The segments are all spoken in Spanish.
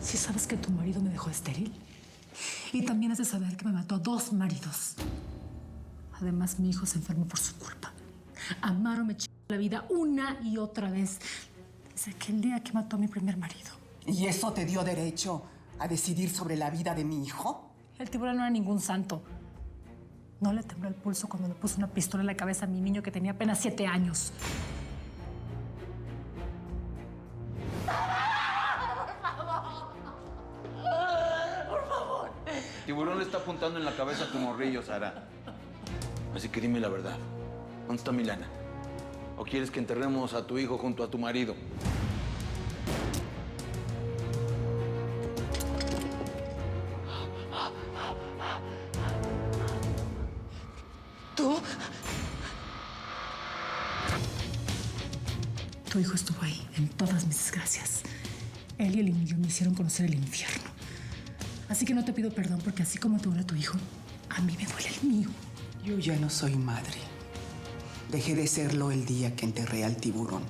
Si sabes que tu marido me dejó estéril. Y también has de saber que me mató a 2 maridos. Además, mi hijo se enfermó por su culpa. Amaro me chingó la vida una y otra vez. Desde aquel día que mató a mi primer marido. ¿Y eso te dio derecho a decidir sobre la vida de mi hijo? El tiburón no era ningún santo. No le tembló el pulso cuando le puso una pistola en la cabeza a mi niño que tenía apenas 7 años. El tiburón le está apuntando en la cabeza a tu morrillo, Sara. Así que dime la verdad. ¿Dónde está mi lana? ¿O quieres que enterremos a tu hijo junto a tu marido? ¿Tú? Tu hijo estuvo ahí en todas mis desgracias. Él y el niño me hicieron conocer el infierno. Así que no te pido perdón porque así como te duele tu hijo, a mí me duele el mío. Yo ya no soy madre. Dejé de serlo el día que enterré al tiburón.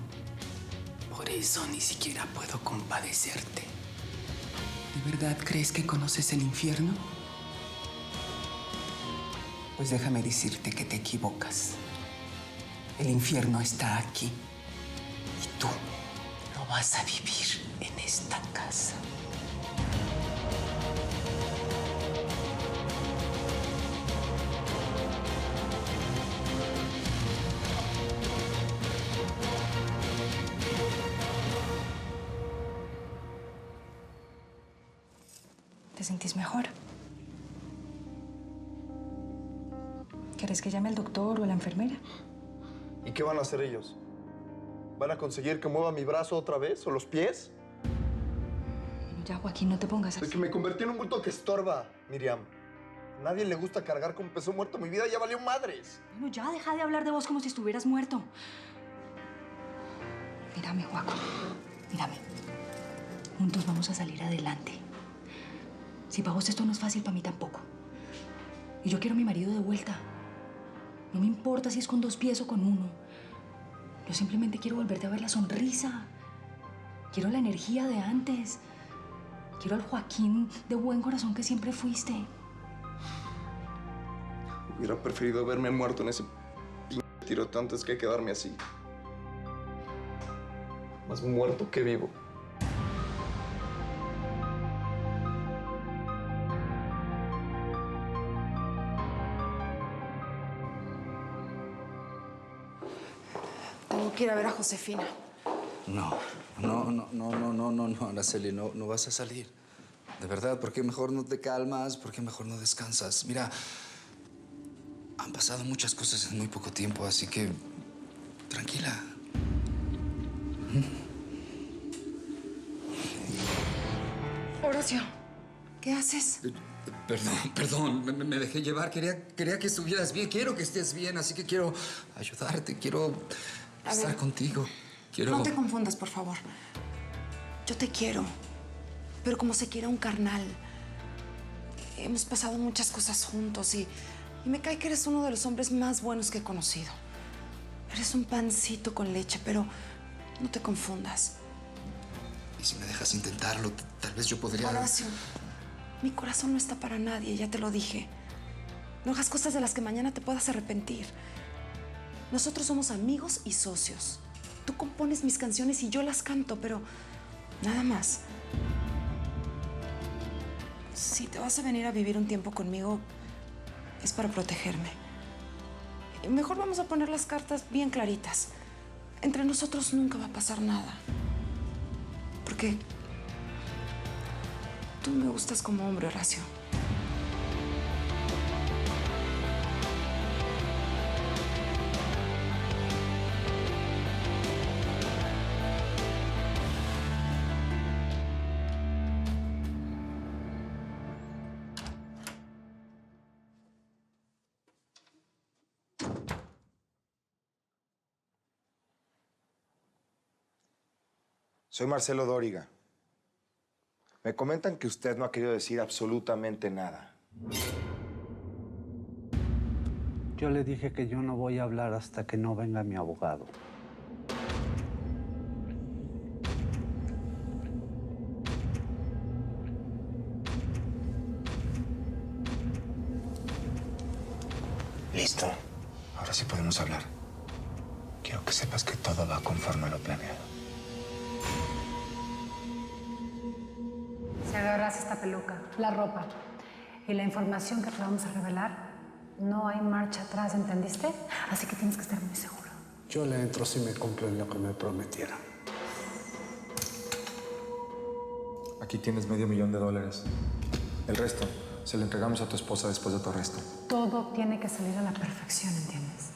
Por eso ni siquiera puedo compadecerte. ¿De verdad crees que conoces el infierno? Pues déjame decirte que te equivocas. El infierno está aquí. Y tú no vas a vivir en esta casa. ¿Te sentís mejor? ¿Quieres que llame al doctor o a la enfermera? ¿Y qué van a hacer ellos? ¿Van a conseguir que mueva mi brazo otra vez o los pies? Ya, Joaquín, no te pongas así. Es que me convertí en un bulto que estorba, Miriam. A nadie le gusta cargar con peso muerto. Mi vida ya valió madres. Bueno, ya deja de hablar de vos como si estuvieras muerto. Mírame, Joaco. Mírame. Juntos vamos a salir adelante. Si para vos esto no es fácil, para mí tampoco. Y yo quiero a mi marido de vuelta. No me importa si es con 2 pies o con 1. Yo simplemente quiero volverte a ver la sonrisa. Quiero la energía de antes. Quiero al Joaquín de buen corazón que siempre fuiste. Hubiera preferido verme muerto en ese tiroteo antes que quedarme así. Más muerto que vivo. Tengo que ir a ver a Josefina. No, Araceli, no vas a salir. De verdad, ¿por qué mejor no te calmas? ¿Por qué mejor no descansas? Mira, han pasado muchas cosas en muy poco tiempo, así que tranquila. Horacio, ¿qué haces? Perdón, me dejé llevar. Quería que estuvieras bien. Quiero que estés bien, así que quiero ayudarte. Quiero estar contigo. Quiero... No te confundas, por favor. Yo te quiero, pero como se quiere un carnal. Hemos pasado muchas cosas juntos y me cae que eres uno de los hombres más buenos que he conocido. Eres un pancito con leche, pero no te confundas. Y si me dejas intentarlo, tal vez yo podría... Horacio, mi corazón no está para nadie, ya te lo dije. No hagas cosas de las que mañana te puedas arrepentir. Nosotros somos amigos y socios. Tú compones mis canciones y yo las canto, pero nada más. Si te vas a venir a vivir un tiempo conmigo, es para protegerme. Mejor vamos a poner las cartas bien claritas. Entre nosotros nunca va a pasar nada. Porque tú me gustas como hombre, Horacio. Soy Marcelo Dóriga. Me comentan que usted no ha querido decir absolutamente nada. Yo le dije que yo no voy a hablar hasta que no venga mi abogado. Listo. Ahora sí podemos hablar. Quiero que sepas que todo va conforme a lo planeado. Si agarras esta peluca, la ropa y la información que te vamos a revelar, no hay marcha atrás, ¿entendiste? Así que tienes que estar muy seguro. Yo le entro si me cumplen lo que me prometieron. Aquí tienes $500,000. El resto se lo entregamos a tu esposa después de tu arresto. Todo tiene que salir a la perfección, ¿entiendes?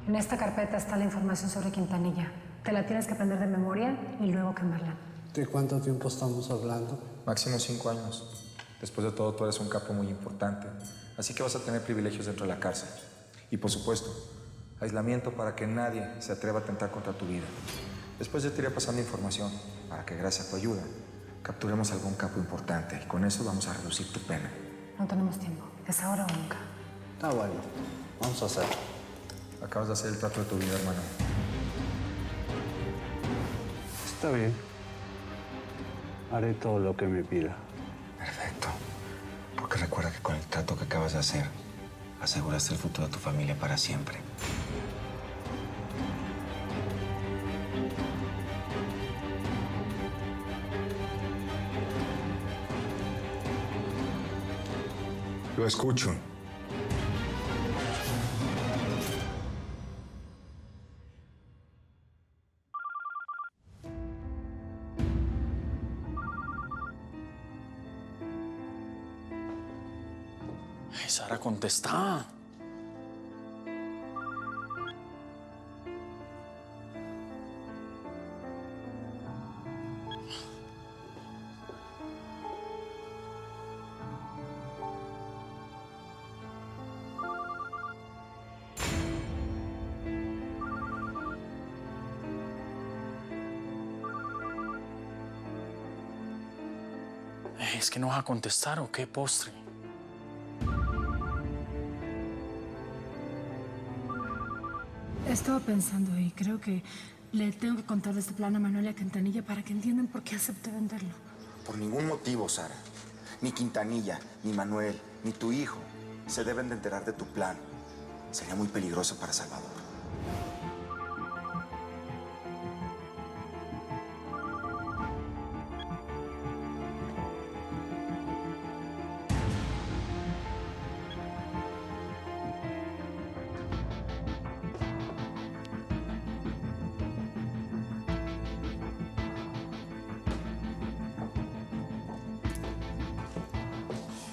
En esta carpeta está la información sobre Quintanilla. Te la tienes que aprender de memoria y luego quemarla. ¿De cuánto tiempo estamos hablando? Máximo 5 años. Después de todo, tú eres un capo muy importante. Así que vas a tener privilegios dentro de la cárcel. Y por supuesto, aislamiento para que nadie se atreva a atentar contra tu vida. Después yo te iré pasando información para que, gracias a tu ayuda, capturemos a algún capo importante. Y con eso vamos a reducir tu pena. No tenemos tiempo. Es ahora o nunca. Está bueno. Vamos a hacerlo. Acabas de hacer el trato de tu vida, hermano. Está bien. Haré todo lo que me pida. Perfecto. Porque recuerda que con el trato que acabas de hacer, aseguras el futuro de tu familia para siempre. Lo escucho. Ay, Sara, contesta. Es que no vas a contestar o qué, postre. He estado pensando y creo que le tengo que contar de este plan a Manuel y a Quintanilla para que entiendan por qué acepté venderlo. Por ningún motivo, Sara. Ni Quintanilla, ni Manuel, ni tu hijo se deben de enterar de tu plan. Sería muy peligroso para Salvador.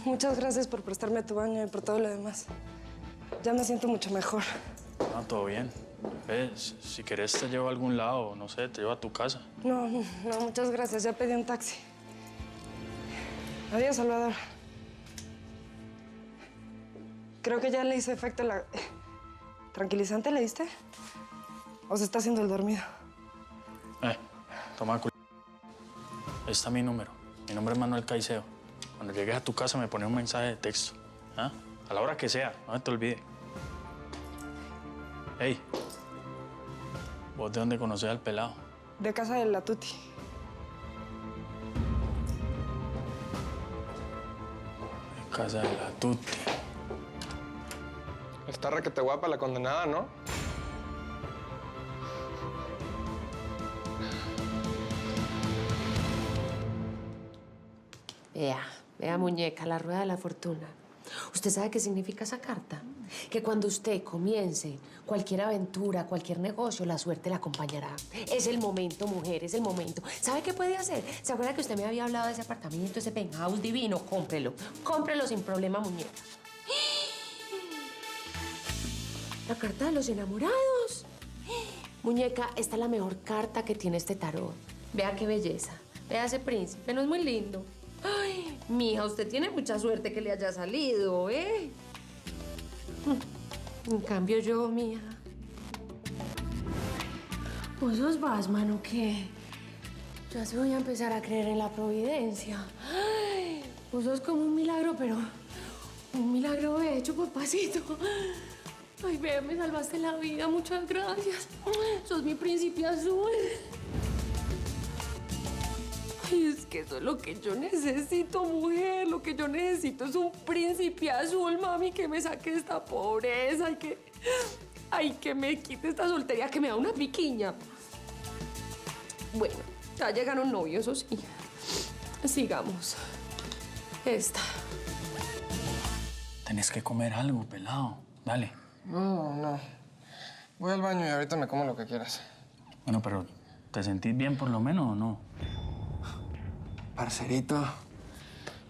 Muchas gracias por prestarme tu baño y por todo lo demás. Ya me siento mucho mejor. No, todo bien. Si querés te llevo a algún lado, no sé, te llevo a tu casa. No, muchas gracias. Ya pedí un taxi. Adiós, Salvador. Creo que ya le hizo efecto la... ¿Tranquilizante le diste? ¿O se está haciendo el dormido? Toma, está mi número. Mi nombre es Manuel Caicedo. Cuando llegues a tu casa me pones un mensaje de texto. ¿Ah? A la hora que sea, no se te olvide. Hey, ¿vos de dónde conocés al pelado? De casa de la Tuti. De casa de la Tuti. Está requete guapa la condenada, ¿no? Vea, muñeca, la rueda de la fortuna. ¿Usted sabe qué significa esa carta? Que cuando usted comience cualquier aventura, cualquier negocio, la suerte la acompañará. Es el momento, mujer, es el momento. ¿Sabe qué puede hacer? ¿Se acuerda que usted me había hablado de ese apartamento, ese penthouse divino? Cómprelo. Cómprelo sin problema, muñeca. La carta de los enamorados. Muñeca, esta es la mejor carta que tiene este tarot. Vea qué belleza. Vea ese príncipe, ¿no es muy lindo? Ay, mija, usted tiene mucha suerte que le haya salido, ¿eh? En cambio yo, mija... ¿Vos sos Batman o qué? Yo así voy a empezar a creer en la providencia. Ay, vos sos como un milagro, pero... un milagro hecho, papacito. Ay, ve, me salvaste la vida, muchas gracias. Sos mi príncipe azul. Ay, es que eso es lo que yo necesito, mujer. Lo que yo necesito es un príncipe azul, mami, que me saque de esta pobreza y que... Ay, que me quite esta soltería que me da una piquiña. Bueno, ya llegaron novios, eso sí. Sigamos. Esta. Tenés que comer algo, pelado. Dale. No. Voy al baño y ahorita me como lo que quieras. Bueno, pero ¿te sentís bien por lo menos o no? Parcerito,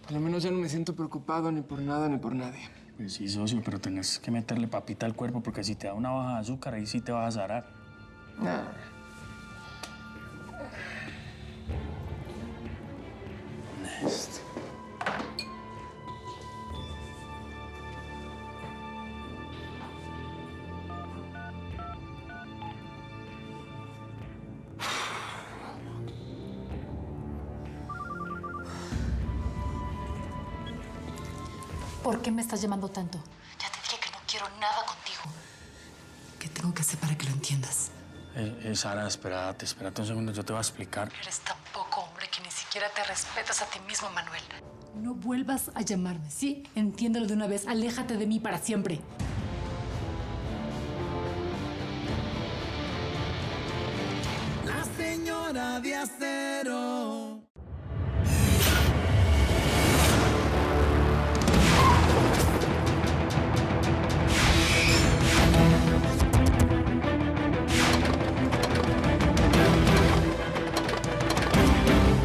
por lo menos ya no me siento preocupado ni por nada ni por nadie. Pues sí, socio, pero tenés que meterle papita al cuerpo porque si te da una baja de azúcar, ahí sí te vas a zarar. Nada. Next. ¿Por qué me estás llamando tanto? Ya te dije que no quiero nada contigo. ¿Qué tengo que hacer para que lo entiendas? Sara, espérate un segundo, yo te voy a explicar. Eres tan poco hombre que ni siquiera te respetas a ti mismo, Manuel. No vuelvas a llamarme, ¿sí? Entiéndelo de una vez. Aléjate de mí para siempre. La señora de acero.